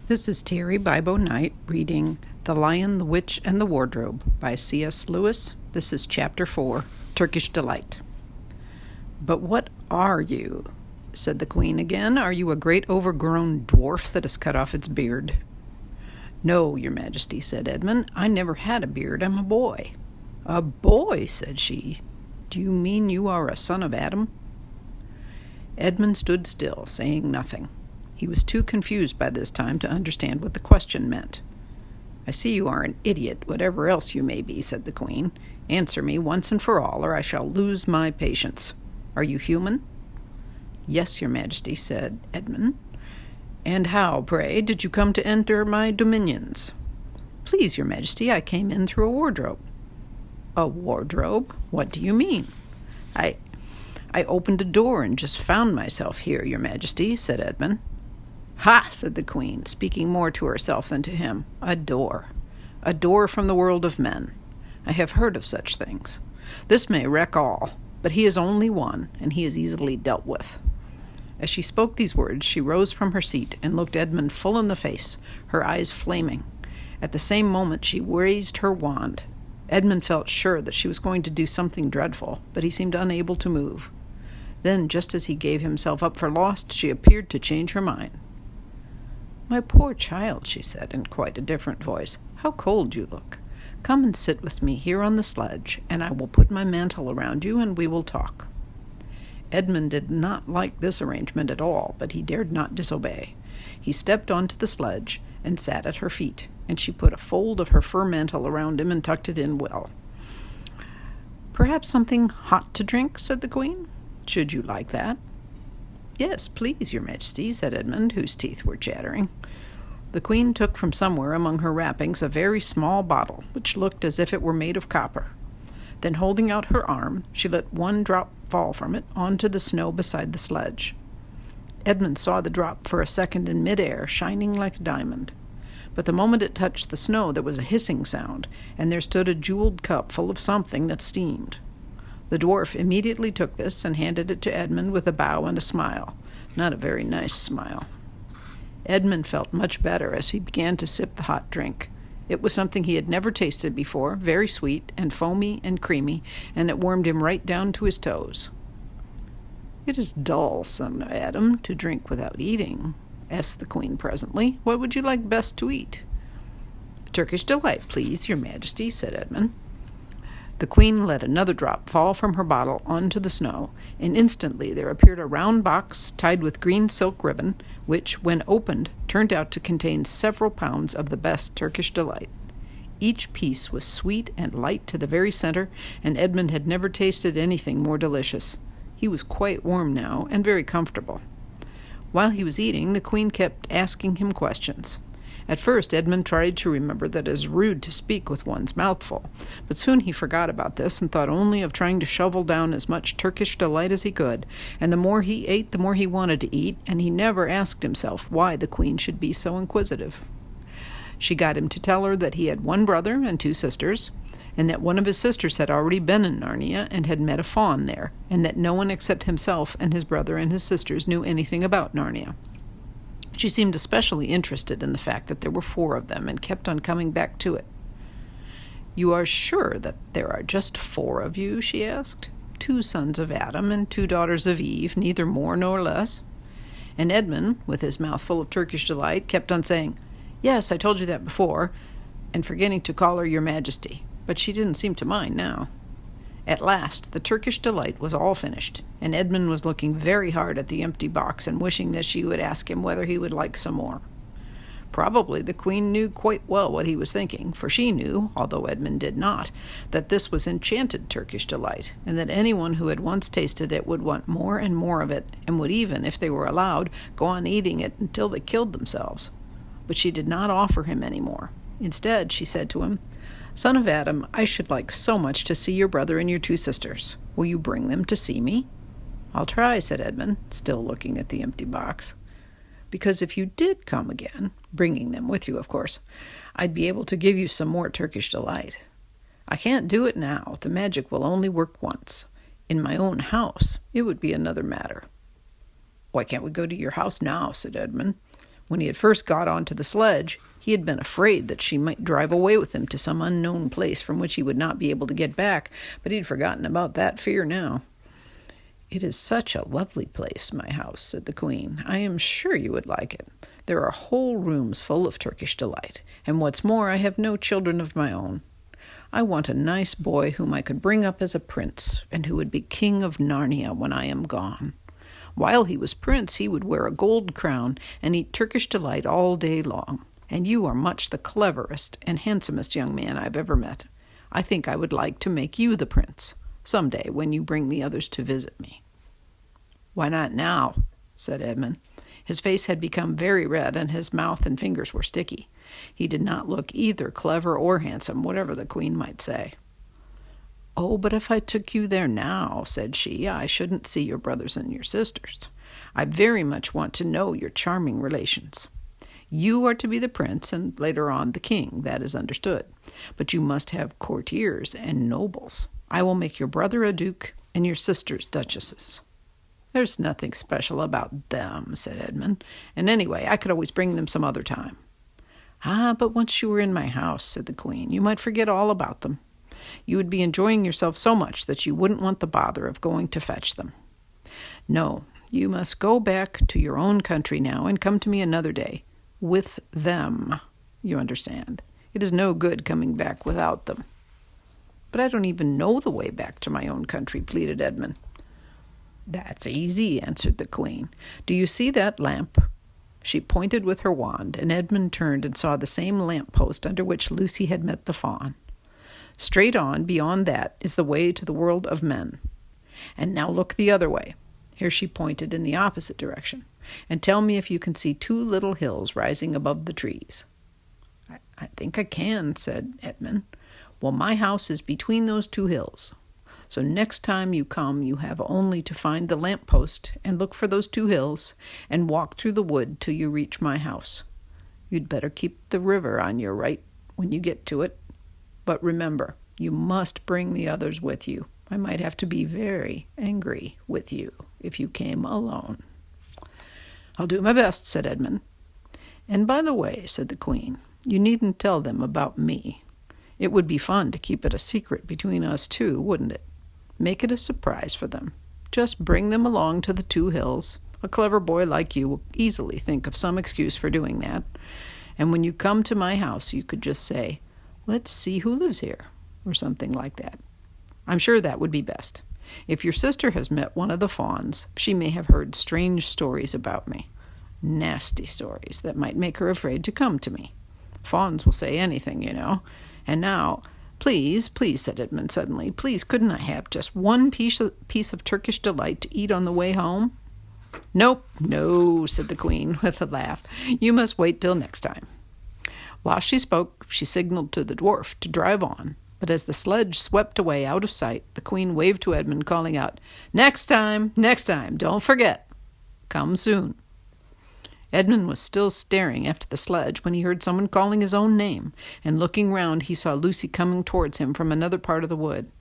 This is Terry Bibo Knight reading The Lion, the Witch, and the Wardrobe by C.S. Lewis. This is Chapter 4, Turkish Delight. "But what are you?" said the Queen again. "Are you a great overgrown dwarf that has cut off its beard?" "No, your Majesty," said Edmund. "I never had a beard. I'm a boy." "A boy?" said she. "Do you mean you are a son of Adam?" Edmund stood still, saying nothing. He was too confused by this time to understand what the question meant. "I see you are an idiot, whatever else you may be," said the Queen. "Answer me once and for all, or I shall lose my patience. Are you human?" "Yes, your Majesty," said Edmund. "And how, pray, did you come to enter my dominions?" "Please, your Majesty, I came in through a wardrobe." "A wardrobe? What do you mean?" I opened a door and just found myself here, your Majesty," said Edmund. "Ha!" said the Queen, speaking more to herself than to him. "A door. A door from the world of men. I have heard of such things. This may wreck all, but he is only one, and he is easily dealt with." As she spoke these words, she rose from her seat and looked Edmund full in the face, her eyes flaming. At the same moment she raised her wand. Edmund felt sure that she was going to do something dreadful, but he seemed unable to move. Then, just as he gave himself up for lost, she appeared to change her mind. "My poor child," she said in quite a different voice, "how cold you look. Come and sit with me here on the sledge, and I will put my mantle around you, and we will talk." Edmund did not like this arrangement at all, but he dared not disobey. He stepped onto the sledge and sat at her feet, and she put a fold of her fur mantle around him and tucked it in well. "Perhaps something hot to drink?" said the Queen. "Should you like that?" "Yes, please, your Majesty," said Edmund, whose teeth were chattering. The Queen took from somewhere among her wrappings a very small bottle, which looked as if it were made of copper. Then, holding out her arm, she let one drop fall from it onto the snow beside the sledge. Edmund saw the drop for a second in midair, shining like a diamond. But the moment it touched the snow, there was a hissing sound, and there stood a jeweled cup full of something that steamed. The dwarf immediately took this and handed it to Edmund with a bow and a smile. Not a very nice smile. Edmund felt much better as he began to sip the hot drink. It was something he had never tasted before, very sweet and foamy and creamy, and it warmed him right down to his toes. "It is dull, son of Adam, to drink without eating," asked the Queen presently. "What would you like best to eat?" "Turkish Delight, please, your Majesty," said Edmund. The Queen let another drop fall from her bottle onto the snow, and instantly there appeared a round box tied with green silk ribbon, which, when opened, turned out to contain several pounds of the best Turkish Delight. Each piece was sweet and light to the very center, and Edmund had never tasted anything more delicious. He was quite warm now, and very comfortable. While he was eating, the Queen kept asking him questions. At first, Edmund tried to remember that it is rude to speak with one's mouth full, but soon he forgot about this and thought only of trying to shovel down as much Turkish Delight as he could, and the more he ate, the more he wanted to eat, and he never asked himself why the Queen should be so inquisitive. She got him to tell her that he had one brother and two sisters, and that one of his sisters had already been in Narnia and had met a faun there, and that no one except himself and his brother and his sisters knew anything about Narnia. She seemed especially interested in the fact that there were 4 of them, and kept on coming back to it. "You are sure that there are just 4 of you?" she asked. "2 sons of Adam and 2 daughters of Eve, neither more nor less?" And Edmund, with his mouth full of Turkish Delight, kept on saying, "Yes, I told you that before," and forgetting to call her your Majesty, but she didn't seem to mind now. At last, the Turkish Delight was all finished, and Edmund was looking very hard at the empty box and wishing that she would ask him whether he would like some more. Probably the Queen knew quite well what he was thinking, for she knew, although Edmund did not, that this was enchanted Turkish Delight, and that anyone who had once tasted it would want more and more of it, and would even, if they were allowed, go on eating it until they killed themselves. But she did not offer him any more. Instead, she said to him, "Son of Adam, I should like so much to see your brother and your 2 sisters. Will you bring them to see me?" "I'll try," said Edmund, still looking at the empty box. "Because if you did come again, bringing them with you, of course, I'd be able to give you some more Turkish Delight. I can't do it now. The magic will only work once. In my own house, it would be another matter." "Why can't we go to your house now?" said Edmund. When he had first got onto the sledge, he had been afraid that she might drive away with him to some unknown place from which he would not be able to get back, but he'd forgotten about that fear now. "It is such a lovely place, my house," said the Queen. "I am sure you would like it. There are whole rooms full of Turkish delight, and what's more, I have no children of my own. I want a nice boy whom I could bring up as a prince, and who would be king of Narnia when I am gone. While he was prince, he would wear a gold crown and eat Turkish delight all day long. And you are much the cleverest and handsomest young man I've ever met. I think I would like to make you the prince, some day when you bring the others to visit me." "Why not now?" said Edmund. His face had become very red, and his mouth and fingers were sticky. He did not look either clever or handsome, whatever the Queen might say. "Oh, but if I took you there now," said she, "I shouldn't see your brothers and your sisters. I very much want to know your charming relations. You are to be the prince, and later on the king, that is understood. But you must have courtiers and nobles. I will make your brother a duke, and your sisters duchesses." "There's nothing special about them," said Edmund, "and anyway, I could always bring them some other time." "Ah, but once you were in my house," said the Queen, "you might forget all about them. You would be enjoying yourself so much that you wouldn't want the bother of going to fetch them. No, you must go back to your own country now and come to me another day. With them, you understand. It is no good coming back without them." "But I don't even know the way back to my own country," pleaded Edmund. "That's easy," answered the Queen. "Do you see that lamp?" She pointed with her wand, and Edmund turned and saw the same lamp-post under which Lucy had met the fawn. "Straight on, beyond that, is the way to the world of men. And now look the other way." Here she pointed in the opposite direction. "And tell me if you can see two little hills rising above the trees." I think I can," said Edmund. "Well, my house is between those two hills. So next time you come, you have only to find the lamp-post and look for those two hills and walk through the wood till you reach my house. You'd better keep the river on your right when you get to it. But remember, you must bring the others with you. I might have to be very angry with you if you came alone." "I'll do my best," said Edmund. "And by the way," said the Queen, "you needn't tell them about me. It would be fun to keep it a secret between us two, wouldn't it? Make it a surprise for them. Just bring them along to the two hills. A clever boy like you will easily think of some excuse for doing that. And when you come to my house, you could just say, 'Let's see who lives here,' or something like that. I'm sure that would be best. If your sister has met one of the fawns, she may have heard strange stories about me. Nasty stories that might make her afraid to come to me. Fawns will say anything, you know. And now, please, said Edmund suddenly, please, couldn't I have just one piece of Turkish delight to eat on the way home?" "Nope, no," said the Queen with a laugh. "You must wait till next time." While she spoke, she signaled to the dwarf to drive on, but as the sledge swept away out of sight, the Queen waved to Edmund, calling out, next time, don't forget. Come soon." Edmund was still staring after the sledge when he heard someone calling his own name, and looking round he saw Lucy coming towards him from another part of the wood.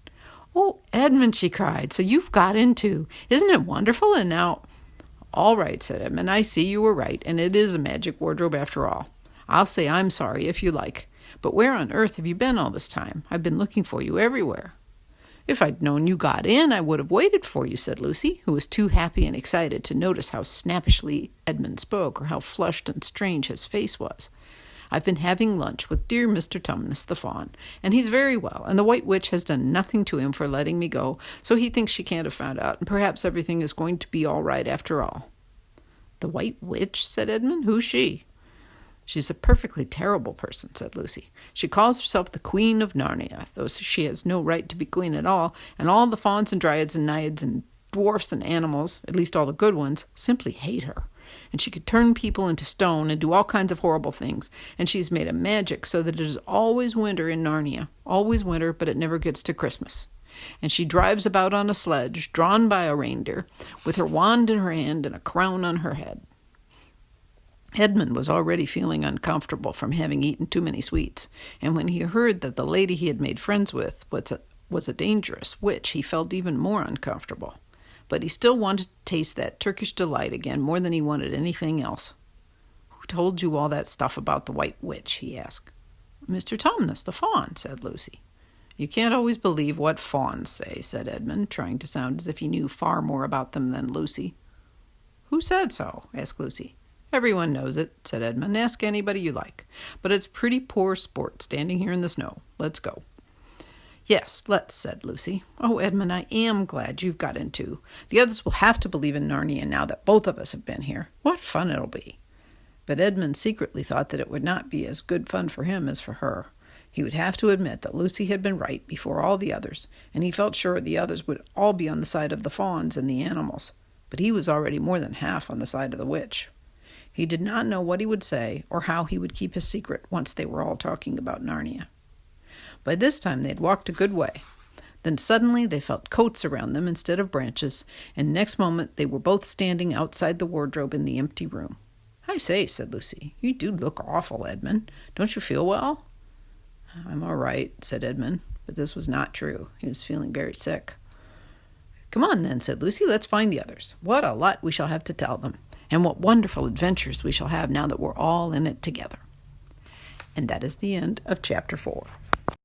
"Oh, Edmund," she cried, "so you've got in too. Isn't it wonderful? And now—" "All right," said Edmund, "I see you were right, and it is a magic wardrobe after all. I'll say I'm sorry if you like. But where on earth have you been all this time? I've been looking for you everywhere." "If I'd known you got in, I would have waited for you," said Lucy, who was too happy and excited to notice how snappishly Edmund spoke or how flushed and strange his face was. "I've been having lunch with dear Mr. Tumnus the Fawn, and he's very well, and the White Witch has done nothing to him for letting me go, so he thinks she can't have found out, and perhaps everything is going to be all right after all." "The White Witch?" said Edmund. "Who's she?" "She's a perfectly terrible person," said Lucy. "She calls herself the Queen of Narnia, though she has no right to be queen at all, and all the fauns and dryads and naiads and dwarfs and animals, at least all the good ones, simply hate her. And she could turn people into stone and do all kinds of horrible things, and she's made a magic so that it is always winter in Narnia, always winter, but it never gets to Christmas. And she drives about on a sledge, drawn by a reindeer, with her wand in her hand and a crown on her head." Edmund was already feeling uncomfortable from having eaten too many sweets, and when he heard that the lady he had made friends with was a dangerous witch, he felt even more uncomfortable. But he still wanted to taste that Turkish delight again more than he wanted anything else. Who told you all that stuff about the White Witch?" he asked. "Mr. Tumnus, the fawn," said Lucy. "You can't always believe what fawns say," said Edmund, trying to sound as if he knew far more about them than Lucy. "Who said so?" asked Lucy. "Everyone knows it," said Edmund. "Ask anybody you like. But it's pretty poor sport standing here in the snow. Let's go." "Yes, let's," said Lucy. "Oh, Edmund, I am glad you've got in too. The others will have to believe in Narnia now that both of us have been here. What fun it'll be." But Edmund secretly thought that it would not be as good fun for him as for her. He would have to admit that Lucy had been right before all the others, and he felt sure the others would all be on the side of the fawns and the animals. But he was already more than half on the side of the witch. He did not know what he would say or how he would keep his secret once they were all talking about Narnia. By this time they had walked a good way. Then suddenly they felt coats around them instead of branches, and next moment they were both standing outside the wardrobe in the empty room. "I say," said Lucy, "you do look awful, Edmund. Don't you feel well?" "I'm all right," said Edmund, but this was not true. He was feeling very sick. "Come on then," said Lucy, "let's find the others. What a lot we shall have to tell them, and what wonderful adventures we shall have now that we're all in it together." And that is the end of Chapter 4.